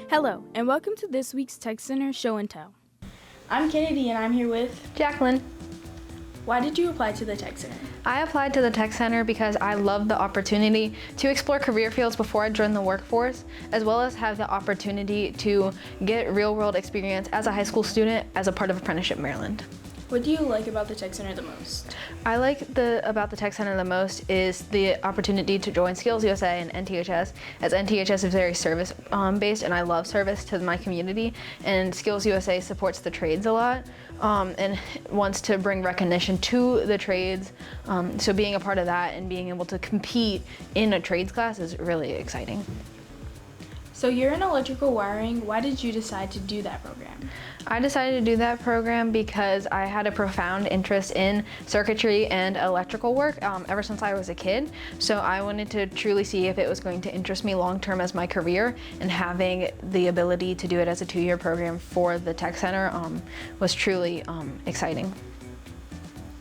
Hello, and welcome to this week's Tech Center Show and Tell. I'm Kennedy, and I'm here with Jaclyn. Why did you apply to the Tech Center? I applied to the Tech Center because I love the opportunity to explore career fields before I join the workforce, as well as have the opportunity to get real-world experience as a high school student as a part of Apprenticeship Maryland. What do you like about the Tech Center the most? I like about the Tech Center the most is the opportunity to join Skills USA and NTHS, as NTHS is very service based, and I love service to my community, and Skills USA supports the trades a lot and wants to bring recognition to the trades. So being a part of that and being able to compete in a trades class is really exciting. So you're in electrical wiring. Why did you decide to do that program? I decided to do that program because I had a profound interest in circuitry and electrical work ever since I was a kid. So I wanted to truly see if it was going to interest me long-term as my career, and having the ability to do it as a 2-year program for the Tech Center was truly exciting.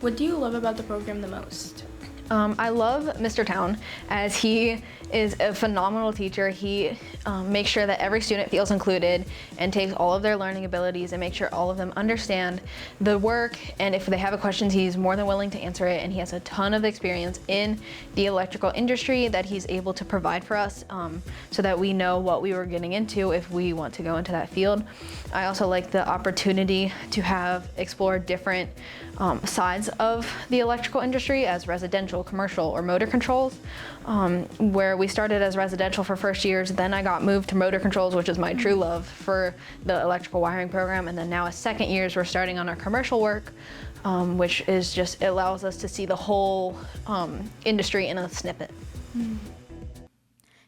What do you love about the program the most? I love Mr. Town, as he is a phenomenal teacher. He makes sure that every student feels included and takes all of their learning abilities and makes sure all of them understand the work, and if they have a question, he's more than willing to answer it, and he has a ton of experience in the electrical industry that he's able to provide for us so that we know what we were getting into if we want to go into that field. I also like the opportunity to have explored different sides of the electrical industry, as residential, commercial, or motor controls, where we started as residential for first years, then I got moved to motor controls, which is my true love for the electrical wiring program, and then now as second years we're starting on our commercial work, which is just, it allows us to see the whole industry in a snippet.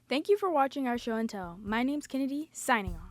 Thank you for watching our show and tell. My name's Kennedy, signing off.